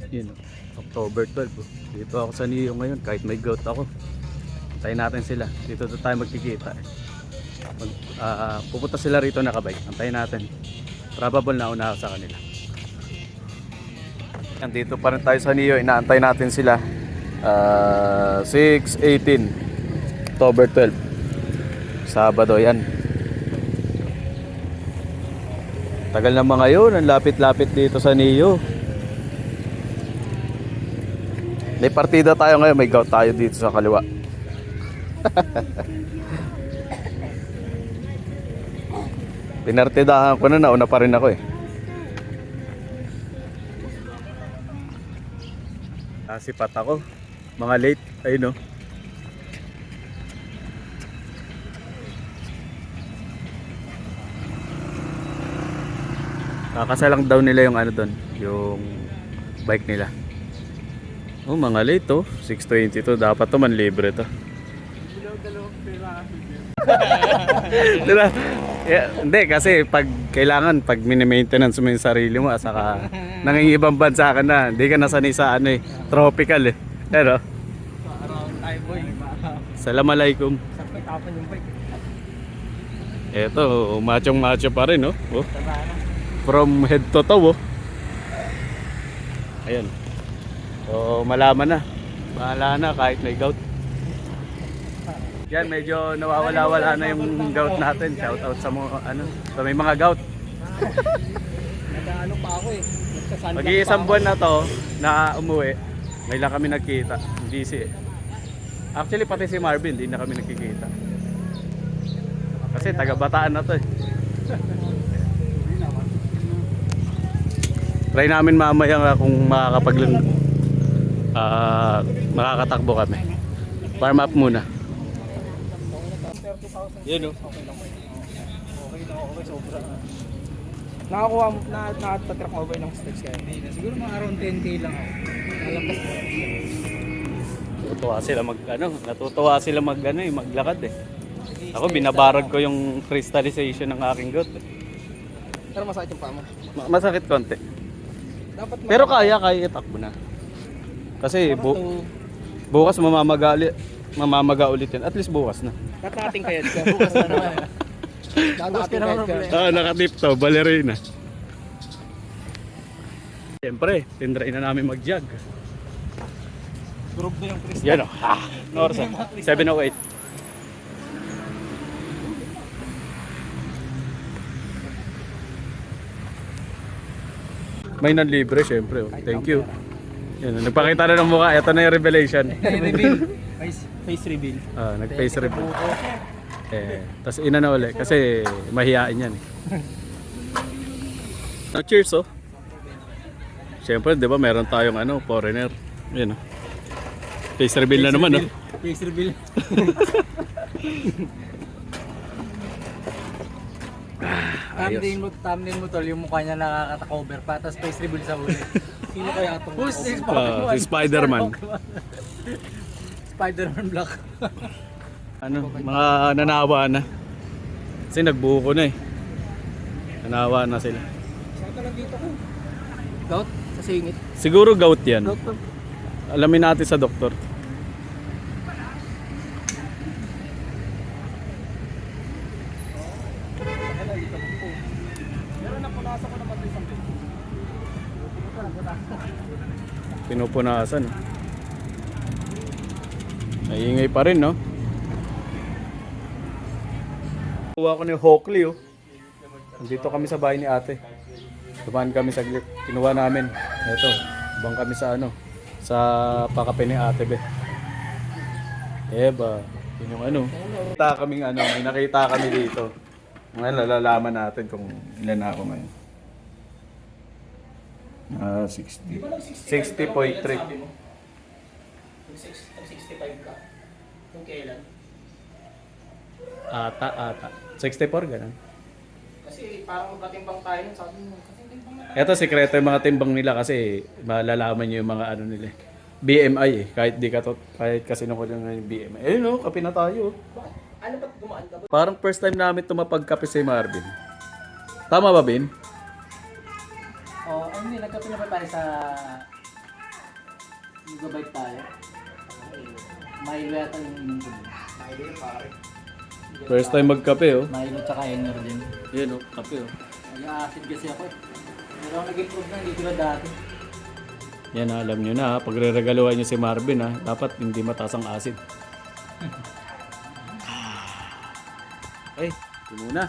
Yun, October 12. Dito ako sa Niyo ngayon kahit may gout ako. Antayin natin sila. Dito tayo magkikita. Pupunta sila rito nakabike. Antayin natin. Probable na una ako sa kanila. Nandito pa rin tayo sa Niyo. Inaantay natin sila. 6:18 October 12. Sabado yan. Tagal na mga yun. Ang lapit-lapit dito sa Niyo. May partida tayo ngayon, may gout tayo dito sa kaliwa. Pinartidahan ko na, nauna pa rin ako eh. Sipat ako, mga late, ayun o. Kakasalang daw nila yung ano doon, yung bike nila. Oh, mga late to. 6:22. Dapat to man libre to. Diba? Yeah, hindi kasi pag kailangan pag mini-maintenance mo yung sarili mo at saka nangingibang bansa ka na, hindi ka nasanay sa ano eh, tropical eh. Pero Assalamualaikum. Eto, machong macho pa rin, no? Oh. From head to toe, oh. Ayan. So malaman na. Bahala na kahit may gout. Yan, medyo nawawala-wala na yung gout natin. Shout out sa mga ano, sa may mga gout. Nag-ano pa ako eh. Mag-iisang buwan na to na umuwi. May lang kami nagkita. Busy eh. Actually pati si Marvin, hindi na kami nagkikita. Kasi taga-Bataan na to eh. Try namin mamaya nga kung makakatakbo kami. Farm up muna. Yun o. Okay sobra. Nakakuha mo, nakatatrack over ng steps kaya. Hindi na, siguro mga around 10k lang ako. Nalapas na. Natutuwa sila maglakad eh. Ako binabarag ko yung crystallization ng aking gout eh. Pero masakit yung paa mo. Masakit konti. Dapat Pero kaya itakbo na. Kasi bukas mamamaga ulit yan. At least bukas na. Tatating kayad ka. Bukas na naman. Tatating kayad ka. Nakatip to, ballerina. Siyempre, tinry na namin mag-jog. Group na yung crystal. Yan o. Norsa. 7:08. May nanlibre, syempre. Oh. Thank you. Yan, nagpakita na ng mukha. Ito na yung revelation. Reveal. Face reveal. Nag-face reveal. Tapos ina na ulit kasi mahihain yan eh. Cheers oh. Siyempre, di ba meron tayong foreigner. Yan oh. Face reveal na naman oh. Face reveal. Thumbnail mo tol, yung mukha niya nakaka-cover pa, tapos face reveal sa huli. Sino kaya itong Si Spider-Man. Spider-Man Black. Mga nanawa na. Kasi nagbuko na eh. Nanawa na sila. Saan ka lang dito ko? Gout? Sa singit? Siguro gout yan. Gout pa. Alamin natin sa doktor. Pinupunasan. Naingay pa rin, no? Kuha ko ni Hockley, oh. Nandito kami sa bahay ni ate. Dumaan kami saglit. Kinuha namin. Ito, bang kami sa sa pakape ni ate, be. Eba, yun yung may nakita kami dito. Ngayon, lalalaman natin kung ilan na ako ngayon. 60. 60.3. 65 ka. Kung kailan? Ata. 64, ganun. Kasi parang magkatimbang tayo nun, sabi mo, katimbang na. Ito, sikreto yung mga timbang nila kasi malalaman nyo yung mga nila. BMI eh. Kahit kasi ko lang yung BMI. Eh no, kape na tayo. Bakit? Ano ba't dumaan ka ba? Parang first time namin tumapagkape si Marvin. Tama ba, Bin? Oo, nagkape naman tayo sa Magbabayt tayo. Milo yata yung inom ko. Milo yun, pare. First time magkape oh. Milo tsaka energy. Yan oh, kape oh. Nag-acid kasi ako eh. Pero ako nag-improve na, hindi tulad dati. Yan alam nyo na, pag re-regaluhan nyo si Marvin dapat hindi mataas ang acid. Okay, ito muna.